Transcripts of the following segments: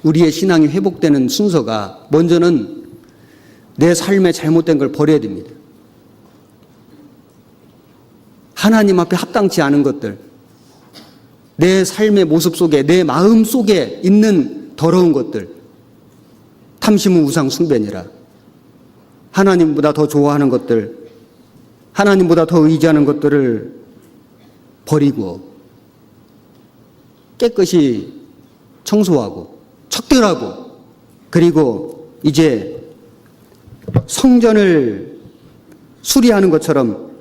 우리의 신앙이 회복되는 순서가 먼저는 내 삶에 잘못된 걸 버려야 됩니다. 하나님 앞에 합당치 않은 것들, 내 삶의 모습 속에, 내 마음 속에 있는 더러운 것들, 탐심은 우상 숭배니라. 하나님보다 더 좋아하는 것들, 하나님보다 더 의지하는 것들을 버리고 깨끗이 청소하고 척결하고, 그리고 이제 성전을 수리하는 것처럼,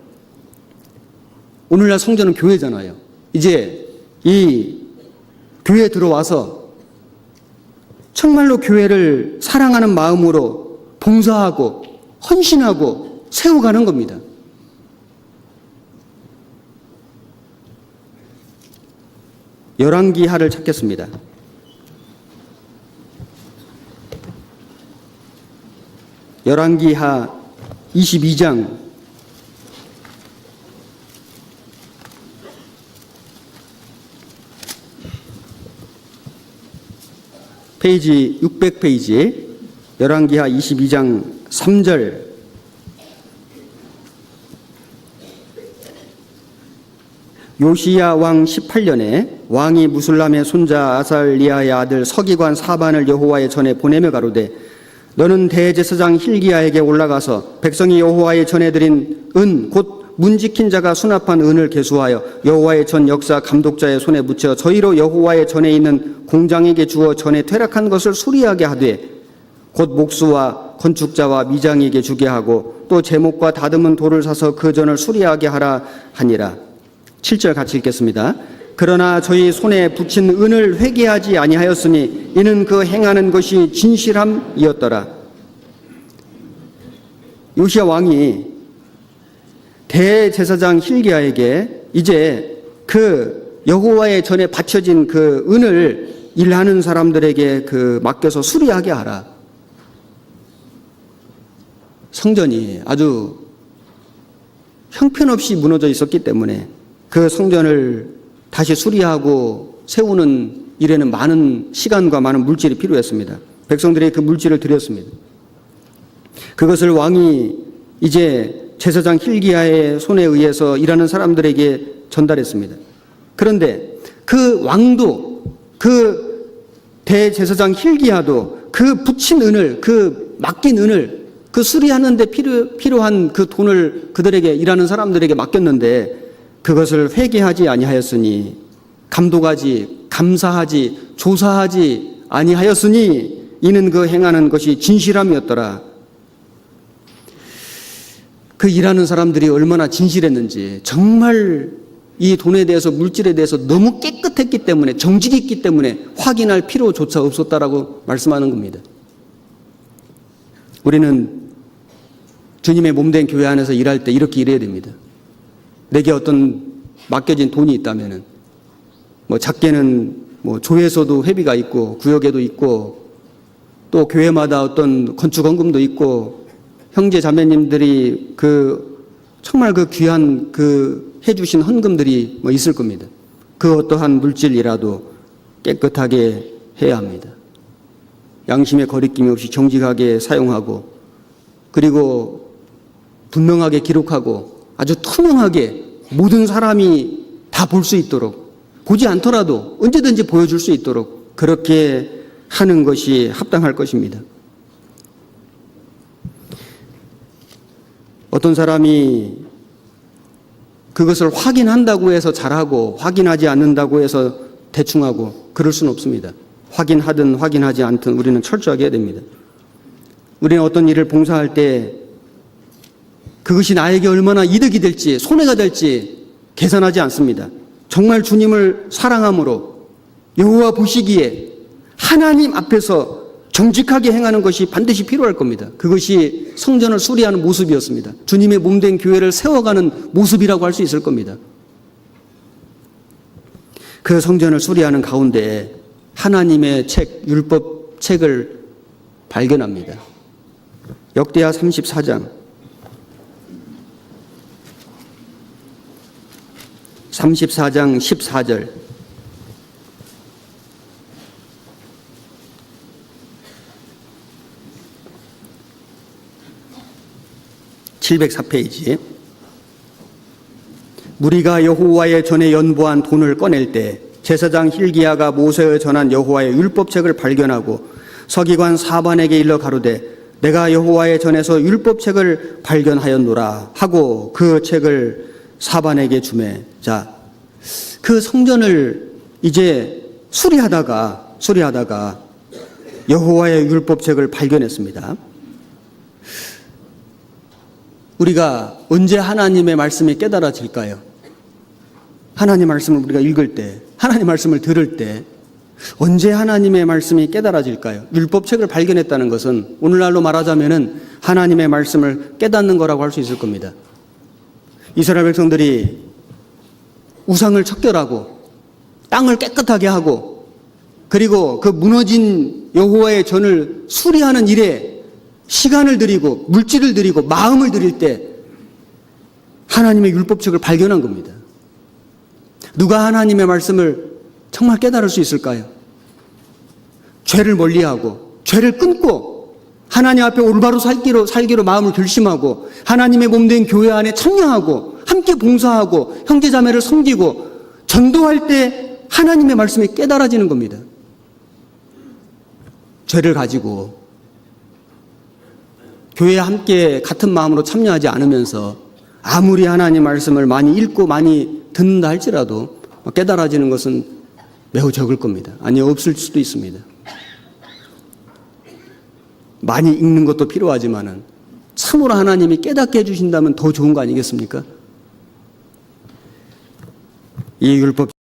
오늘날 성전은 교회잖아요. 이제 이 교회에 들어와서 정말로 교회를 사랑하는 마음으로 봉사하고 헌신하고 세워가는 겁니다. 열왕기하를 찾겠습니다. 열왕기하 22장 페이지 600페이지, 열왕기하 22장 3절. 요시야 왕 18년에 왕이 무술람의 손자 아살리아의 아들 서기관 사반을 여호와의 전에 보내며 가로되, 너는 대제사장 hil기야에게 올라가서 백성이 여호와의 전에 드린 은 곧 문지킨 자가 수납한 은을 계수하여 여호와의 전 역사 감독자의 손에 묻혀 저희로 여호와의 전에 있는 공장에게 주어 전에 퇴락한 것을 수리하게 하되, 곧 목수와 건축자와 미장에게 주게 하고 또 제목과 다듬은 돌을 사서 그 전을 수리하게 하라 하니라. 7절 같이 읽겠습니다. 그러나 저희 손에 붙인 은을 회개하지 아니하였으니 이는 그 행하는 것이 진실함이었더라. 요시야 왕이 대제사장 hil기야에게 이제 그 여호와의 전에 바쳐진 그 은을 일하는 사람들에게 맡겨서 수리하게 하라. 성전이 아주 형편없이 무너져 있었기 때문에 그 성전을 다시 수리하고 세우는 일에는 많은 시간과 많은 물질이 필요했습니다. 백성들이 그 물질을 드렸습니다. 그것을 왕이 이제 제사장 hil기야의 손에 의해서 일하는 사람들에게 전달했습니다. 그런데 그 왕도, 그 대제사장 hil기야도 그 붙인 은을, 그 맡긴 은을, 그 수리하는 데 필요한 그 돈을 그들에게, 일하는 사람들에게 맡겼는데 그것을 회개하지 아니하였으니, 감독하지, 감사하지, 조사하지 아니하였으니 이는 그 행하는 것이 진실함이었더라. 그 일하는 사람들이 얼마나 진실했는지, 정말 이 돈에 대해서, 물질에 대해서 너무 깨끗했기 때문에, 정직이 있기 때문에 확인할 필요조차 없었다라고 말씀하는 겁니다. 우리는 주님의 몸된 교회 안에서 일할 때 이렇게 일해야 됩니다. 내게 어떤 맡겨진 돈이 있다면은, 작게는 조에서도 회비가 있고 구역에도 있고 또 교회마다 어떤 건축 헌금도 있고, 형제 자매님들이 정말 귀한 해주신 헌금들이 있을 겁니다. 그 어떠한 물질이라도 깨끗하게 해야 합니다. 양심의 거리낌이 없이 정직하게 사용하고, 그리고 분명하게 기록하고 아주 투명하게 모든 사람이 다 볼 수 있도록, 보지 않더라도 언제든지 보여줄 수 있도록 그렇게 하는 것이 합당할 것입니다. 어떤 사람이 그것을 확인한다고 해서 잘하고 확인하지 않는다고 해서 대충하고 그럴 수는 없습니다. 확인하든 확인하지 않든 우리는 철저하게 해야 됩니다. 우리는 어떤 일을 봉사할 때 그것이 나에게 얼마나 이득이 될지, 손해가 될지 계산하지 않습니다. 정말 주님을 사랑함으로 여호와 보시기에 하나님 앞에서 정직하게 행하는 것이 반드시 필요할 겁니다. 그것이 성전을 수리하는 모습이었습니다. 주님의 몸된 교회를 세워가는 모습이라고 할 수 있을 겁니다. 그 성전을 수리하는 가운데 하나님의 책, 율법 책을 발견합니다. 역대하 34장 14절 704페이지. 무리가 여호와의 전에 연보한 돈을 꺼낼 때 제사장 hil기야가 모세에 전한 여호와의 율법책을 발견하고 서기관 사반에게 일러 가로되 내가 여호와의 전에서 율법책을 발견하였노라 하고 그 책을 사반에게 주매. 자, 그 성전을 이제 수리하다가 여호와의 율법책을 발견했습니다. 우리가 언제 하나님의 말씀이 깨달아질까요? 하나님 말씀을 우리가 읽을 때, 하나님 말씀을 들을 때 언제 하나님의 말씀이 깨달아질까요? 율법책을 발견했다는 것은 오늘날로 말하자면은 하나님의 말씀을 깨닫는 거라고 할 수 있을 겁니다. 이스라엘 백성들이 우상을 척결하고 땅을 깨끗하게 하고 그리고 그 무너진 여호와의 전을 수리하는 일에 시간을 들이고 물질을 들이고 마음을 들일 때 하나님의 율법책을 발견한 겁니다. 누가 하나님의 말씀을 정말 깨달을 수 있을까요? 죄를 멀리하고 죄를 끊고 하나님 앞에 올바로 살기로 마음을 결심하고 하나님의 몸된 교회 안에 참여하고 함께 봉사하고 형제자매를 섬기고 전도할 때 하나님의 말씀이 깨달아지는 겁니다. 죄를 가지고 교회에 함께 같은 마음으로 참여하지 않으면서 아무리 하나님 말씀을 많이 읽고 많이 듣는다 할지라도 깨달아지는 것은 매우 적을 겁니다. 아니, 없을 수도 있습니다. 많이 읽는 것도 필요하지만은 참으로 하나님이 깨닫게 해주신다면 더 좋은 거 아니겠습니까? 이 율법